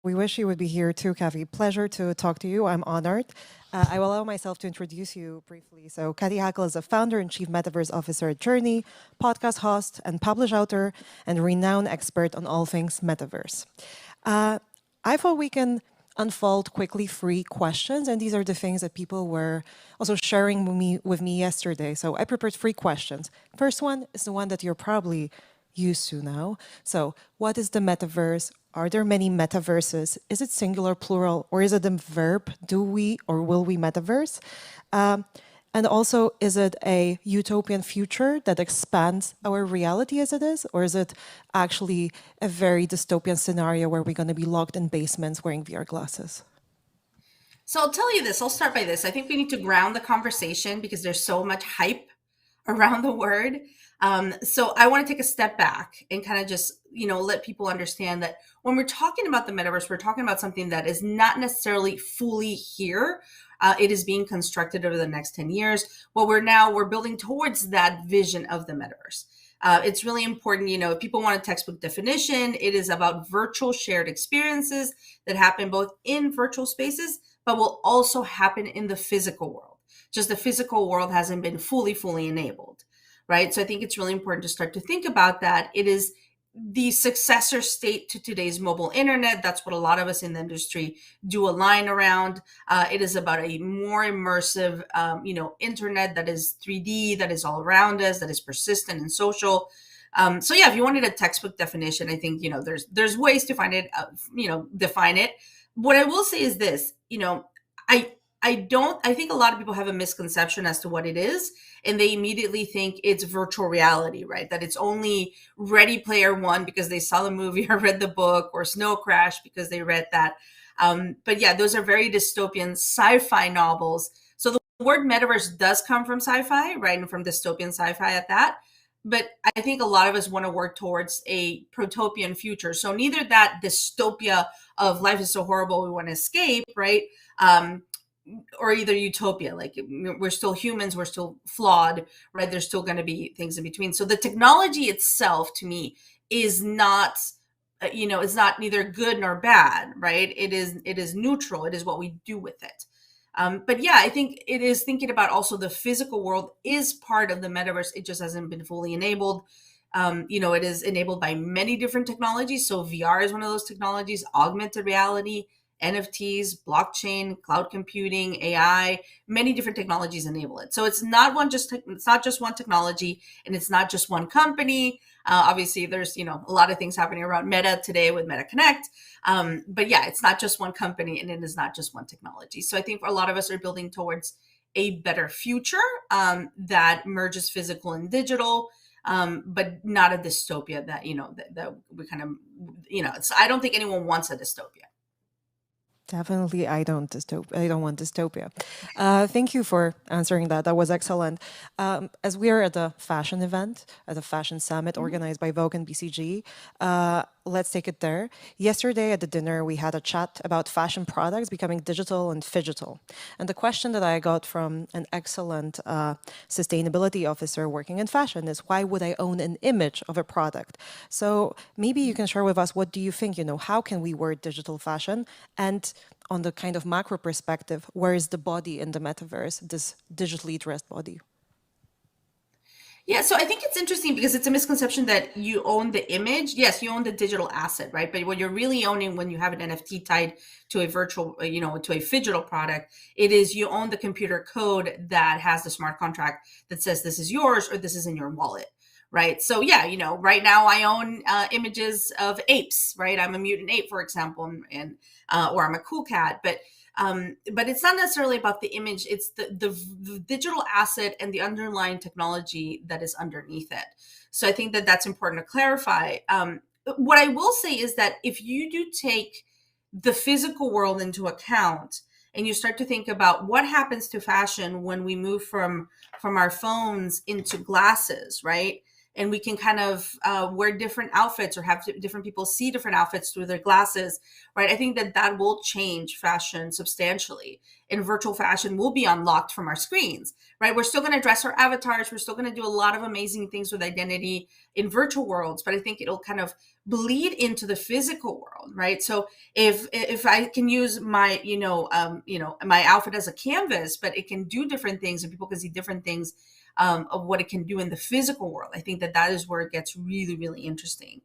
We wish you would be here too, Cathy. Pleasure to talk to you. I'm honored. I will allow myself to introduce you briefly. So, Cathy Hackl is a founder and chief metaverse officer at Journey, podcast host and published author, and renowned expert on all things metaverse. I thought we can unfold quickly 3 questions, and these are the things that people were also sharing with me yesterday. So, I prepared 3 questions. First one is the one that you're probably used to now. So, what is the metaverse? Are there many metaverses? Is it singular, plural, or is it a verb? Do we or will we metaverse? And also, is it a utopian future that expands our reality as it is? Or is it actually a very dystopian scenario where we're going to be locked in basements wearing VR glasses? So I'll tell you this, I'll start by this. I think we need to ground the conversation because there's so much hype around the word. So I want to take a step back and kind of just, let people understand that when we're talking about the metaverse, we're talking about something that is not necessarily fully here. It is being constructed over the next 10 years. Well, we're building towards that vision of the metaverse. It's really important, if people want a textbook definition, it is about virtual shared experiences that happen both in virtual spaces, but will also happen in the physical world. Just the physical world hasn't been fully enabled, right? So I think it's really important to start to think about that. It is the successor state to today's mobile internet. That's what a lot of us in the industry do align around. It is about a more immersive, internet that is 3D, that is all around us, that is persistent and social. So yeah, if you wanted a textbook definition, I think, there's ways to find it, define it. What I will say is this, I I think a lot of people have a misconception as to what it is, and they immediately think it's virtual reality, right? That it's only Ready Player One because they saw the movie or read the book, or Snow Crash because they read that. But yeah, those are very dystopian sci-fi novels. So the word metaverse does come from sci-fi, right? And from dystopian sci-fi at that. But I think a lot of us want to work towards a protopian future. So neither that dystopia of life is so horrible we want to escape, right? Or either utopia, like we're still humans, we're still flawed, right? There's still going to be things in between. So the technology itself, to me, is not, it's not neither good nor bad, right? It is neutral. It is what we do with it. But yeah, I think it is thinking about also the physical world is part of the metaverse. It just hasn't been fully enabled. It is enabled by many different technologies. So VR is one of those technologies, augmented reality, NFTs, blockchain, cloud computing, AI, many different technologies enable it. So it's not it's not just one technology, and it's not just one company. Obviously, there's a lot of things happening around Meta today with Meta Connect. But yeah, it's not just one company, and it is not just one technology. So I think a lot of us are building towards a better future that merges physical and digital. But not a dystopia that we kind of, I don't think anyone wants a dystopia. Definitely, I don't want dystopia. Thank you for answering that. That was excellent. As we are at a fashion event, at a fashion summit organized by Vogue and BCG, let's take it there. Yesterday at the dinner, we had a chat about fashion products becoming digital and phygital. And the question that I got from an excellent sustainability officer working in fashion is, why would I own an image of a product? So maybe you can share with us, what do you think, how can we wear digital fashion? And on the kind of macro perspective, where is the body in the metaverse, this digitally dressed body? Yeah, so I think it's interesting because it's a misconception that you own the image. Yes, you own the digital asset, right? But what you're really owning when you have an NFT tied to a virtual, to a phygital product, it is you own the computer code that has the smart contract that says this is yours or this is in your wallet, right? So yeah, right now I own images of apes, right? I'm a mutant ape, for example, and or I'm a cool cat, but it's not necessarily about the image. It's the digital asset and the underlying technology that is underneath it. So I think that that's important to clarify. What I will say is that if you do take the physical world into account and you start to think about what happens to fashion when we move from our phones into glasses, right? and we can kind of wear different outfits or have different people see different outfits through their glasses, right? I think that that will change fashion substantially, and virtual fashion will be unlocked from our screens, right? We're still going to dress our avatars. We're still going to do a lot of amazing things with identity in virtual worlds, but I think it'll kind of bleed into the physical world, right? So if I can use my my outfit as a canvas, but it can do different things and people can see different things of what it can do in the physical world, I think that that is where it gets really, really interesting.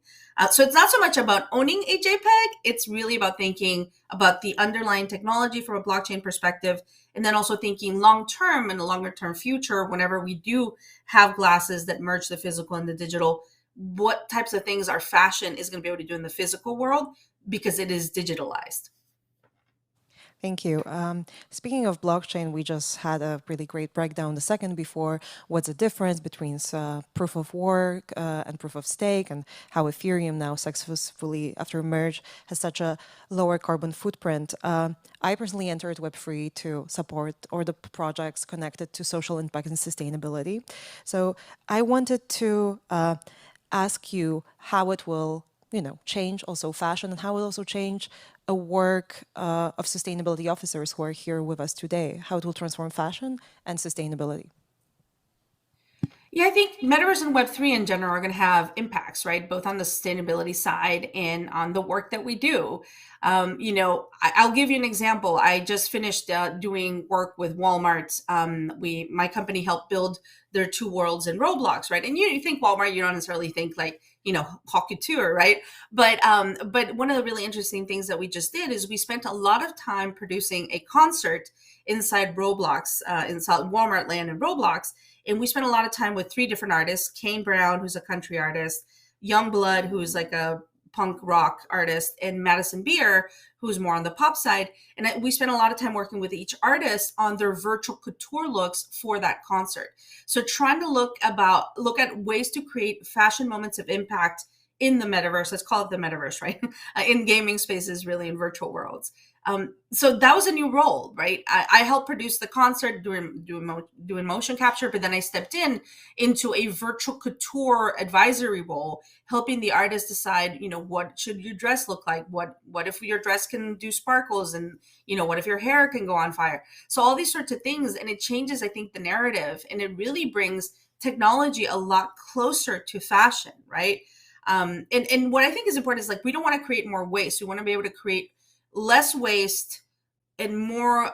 So it's not so much about owning a JPEG. It's really about thinking about the underlying technology from a blockchain perspective, and then also thinking long term and a longer term future, whenever we do have glasses that merge the physical and the digital, what types of things our fashion is going to be able to do in the physical world because it is digitalized. Thank you. Speaking of blockchain, we just had a really great breakdown the second before. What's the difference between proof of work and proof of stake, and how Ethereum now successfully, after merge, has such a lower carbon footprint. I personally entered Web3 to support all the projects connected to social impact and sustainability. So I wanted to ask you how it will change also fashion, and how it will also change a work of sustainability officers who are here with us today, how it will transform fashion and sustainability. Yeah, I think Metaverse and Web3 in general are going to have impacts, right? Both on the sustainability side and on the work that we do. I'll give you an example. I just finished doing work with Walmart. My company helped build their two worlds in Roblox, right? And you think Walmart, you don't necessarily think like, Hackl tour, right? But one of the really interesting things that we just did is we spent a lot of time producing a concert inside Roblox, inside Walmart land in Roblox. And we spent a lot of time with three different artists: Kane Brown, who's a country artist; Youngblood, who's like a punk rock artist; and Madison Beer, who's more on the pop side. And we spent a lot of time working with each artist on their virtual couture looks for that concert. So trying to look at ways to create fashion moments of impact in the metaverse. Let's call it the metaverse, right? In gaming spaces, really, in virtual worlds. So that was a new role, right? I helped produce the concert, doing motion capture, but then I stepped into a virtual couture advisory role, helping the artist decide, what should your dress look like? What if your dress can do sparkles, and what if your hair can go on fire? So all these sorts of things, and it changes, I think, the narrative, and it really brings technology a lot closer to fashion, right? And what I think is important is, like, we don't want to create more waste. We want to be able to create less waste and more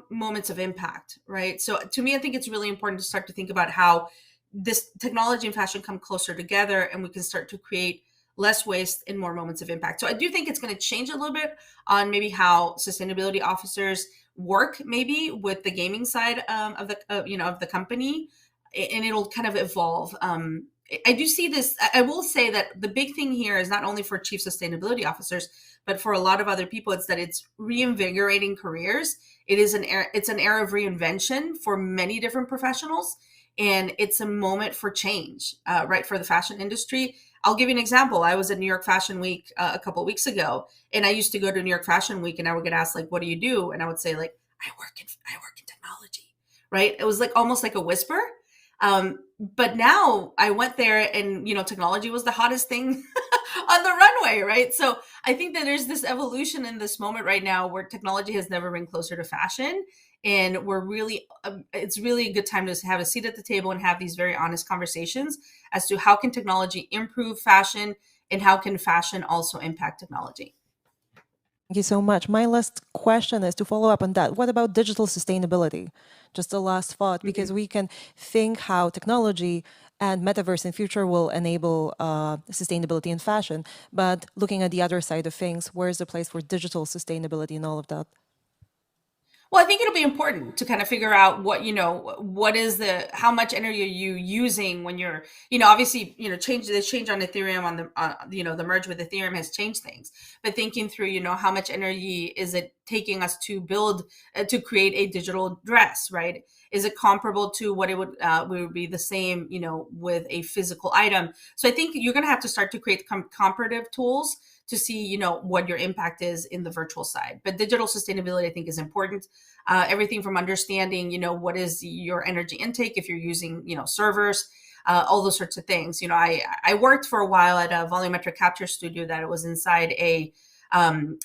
moments of impact, right? So to me, I think it's really important to start to think about how this technology and fashion come closer together, and we can start to create less waste and more moments of impact. So I do think it's going to change a little bit on maybe how sustainability officers work, maybe with the gaming side of the company, and it'll kind of evolve. I do see this. I will say that the big thing here is not only for chief sustainability officers, but for a lot of other people, it's that it's reinvigorating careers. It's an era of reinvention for many different professionals, and it's a moment for change, right, for the fashion industry. I'll give you an example. I was at New York Fashion Week a couple of weeks ago, and I used to go to New York Fashion Week, and I would get asked, like, "What do you do?" And I would say, like, I work in technology," right? It was like almost like a whisper. But now I went there, and technology was the hottest thing on the runway, right? So I think that there's this evolution in this moment right now where technology has never been closer to fashion, and it's really a good time to have a seat at the table and have these very honest conversations as to how can technology improve fashion, and how can fashion also impact technology. Thank you so much. My last question is to follow up on that. What about digital sustainability? Just a last thought, because we can think how technology and metaverse in future will enable sustainability in fashion. But looking at the other side of things, where's the place for digital sustainability and all of that? Well, I think it'll be important to kind of figure out how much energy are you using when you're, obviously, the change on Ethereum on the merge with Ethereum has changed things, but thinking through, how much energy is it taking us to build, to create a digital dress, right? Is it comparable to what it would be the same, with a physical item? So I think you're going to have to start to create comparative tools to see, what your impact is in the virtual side. But digital sustainability, I think, is important. Everything from understanding, what is your energy intake if you're using, servers, all those sorts of things. I worked for a while at a volumetric capture studio that was inside a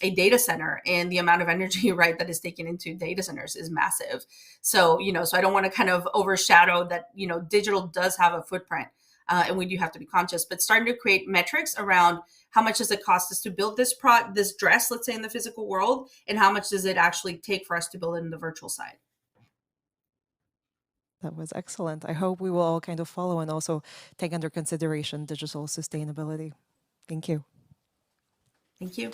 data center, and the amount of energy, right, that is taken into data centers is massive. So, so I don't want to kind of overshadow that, digital does have a footprint, and we do have to be conscious, but starting to create metrics around how much does it cost us to build this dress, let's say, in the physical world, and how much does it actually take for us to build it in the virtual side. That was excellent. I hope we will all kind of follow and also take under consideration digital sustainability. Thank you. Thank you.